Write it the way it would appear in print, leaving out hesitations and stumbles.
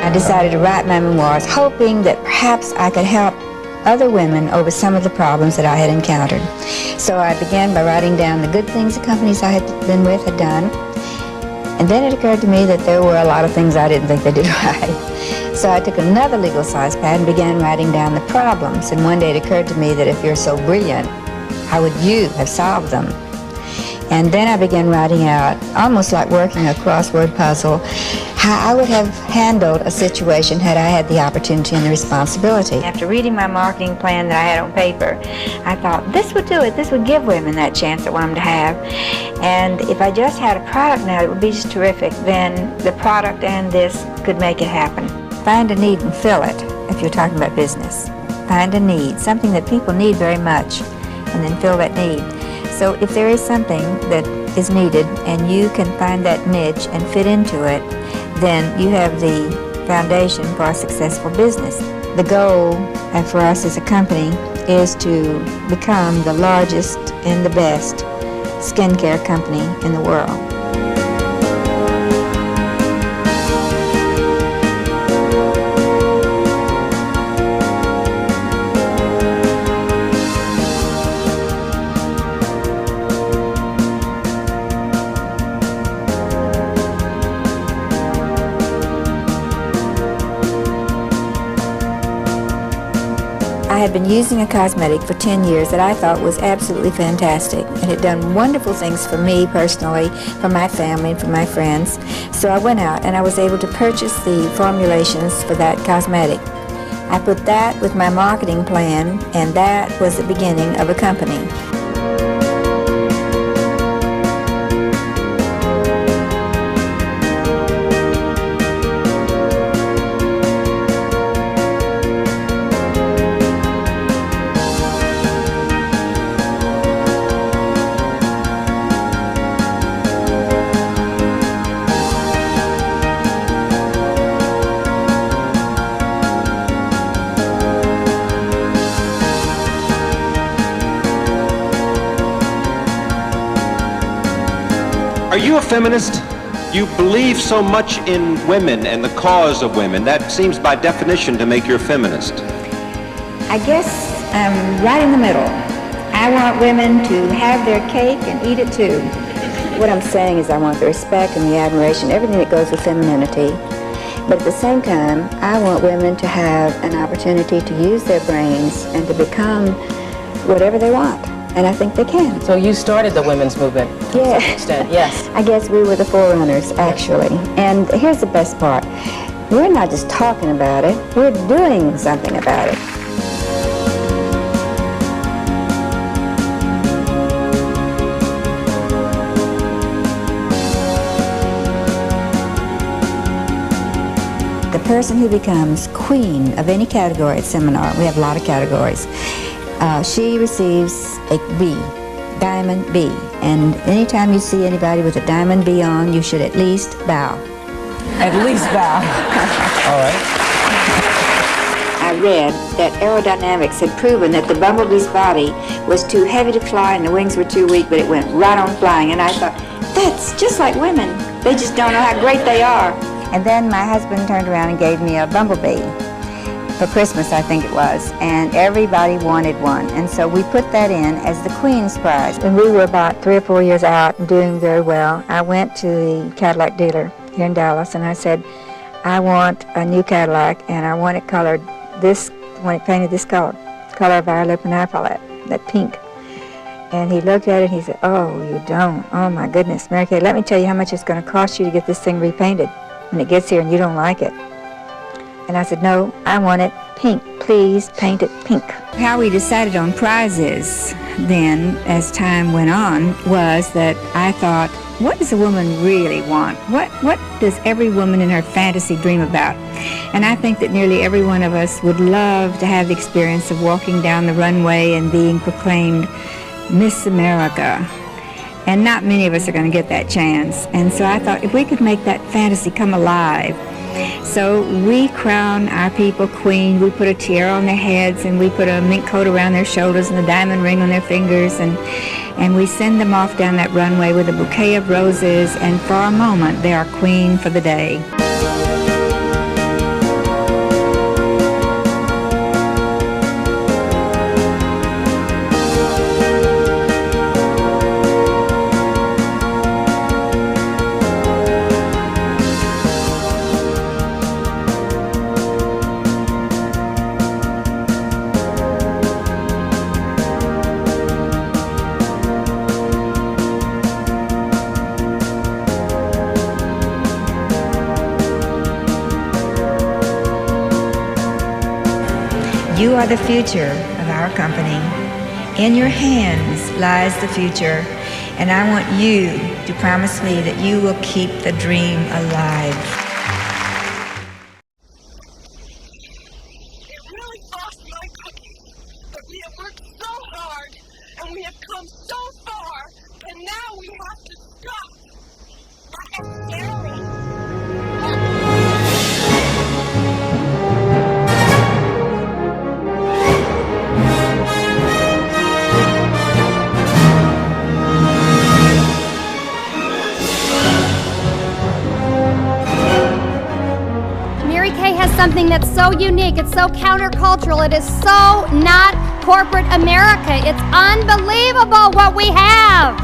I decided to write my memoirs, hoping that perhaps I could help other women over some of the problems that I had encountered. So I began by writing down the good things the companies I had been with had done. And then it occurred to me that there were a lot of things I didn't think they did right. So I took another legal size pad and began writing down the problems. And one day it occurred to me that if you're so brilliant, how would you have solved them? And then I began writing out, almost like working a crossword puzzle, how I would have handled a situation had I had the opportunity and the responsibility. After reading my marketing plan that I had on paper, I thought, this would do it. This would give women that chance I want them to have. And if I just had a product now, it would be just terrific. Then the product and this could make it happen. Find a need and fill it, if you're talking about business. Find a need, something that people need very much, and then fill that need. So if there is something that is needed and you can find that niche and fit into it, then you have the foundation for a successful business. The goal for us as a company is to become the largest and the best skincare company in the world. I had been using a cosmetic for 10 years that I thought was absolutely fantastic and had done wonderful things for me personally, for my family, and for my friends. So I went out and I was able to purchase the formulations for that cosmetic. I put that with my marketing plan, and that was the beginning of a company. Are you a feminist? You believe so much in women and the cause of women. That seems by definition to make you a feminist. I guess I'm right in the middle. I want women to have their cake and eat it too. What I'm saying is I want the respect and the admiration, everything that goes with femininity. But at the same time, I want women to have an opportunity to use their brains and to become whatever they want. And I think they can. So you started the women's movement to some extent, yes. I guess we were the forerunners, actually. And here's the best part. We're not just talking about it, we're doing something about it. The person who becomes queen of any category at seminar, we have a lot of categories, she receives a B, diamond B. And anytime you see anybody with a diamond B on, you should at least bow. At least bow. All right. I read that aerodynamics had proven that the bumblebee's body was too heavy to fly and the wings were too weak, but it went right on flying. And I thought, that's just like women. They just don't know how great they are. And then my husband turned around and gave me a bumblebee for Christmas, I think it was, and everybody wanted one. And so we put that in as the Queen's Prize. When we were about 3 or 4 years out and doing very well, I went to the Cadillac dealer here in Dallas and I said, I want a new Cadillac and I want it colored this, I want it painted this color of our lip and eye palette, that pink. And he looked at it and he said, oh, you don't. Oh my goodness, Mary Kay, let me tell you how much it's going to cost you to get this thing repainted when it gets here and you don't like it. And I said, no, I want it pink. Please paint it pink. How we decided on prizes then, as time went on, was that I thought, what does a woman really want? What does every woman in her fantasy dream about? And I think that nearly every one of us would love to have the experience of walking down the runway and being proclaimed Miss America. And not many of us are going to get that chance. And so I thought, if we could make that fantasy come alive. So we crown our people queen. We put a tiara on their heads and we put a mink coat around their shoulders and a diamond ring on their fingers, and we send them off down that runway with a bouquet of roses, and for a moment they are queen for the day. You are the future of our company. In your hands lies the future, and I want you to promise me that you will keep the dream alive. It really cost my cookie, but we have worked so hard, and we have come so far, and now we have to stop. That is scary. Mary Kay has something that's so unique, it's so countercultural, it is so not corporate America. It's unbelievable what we have.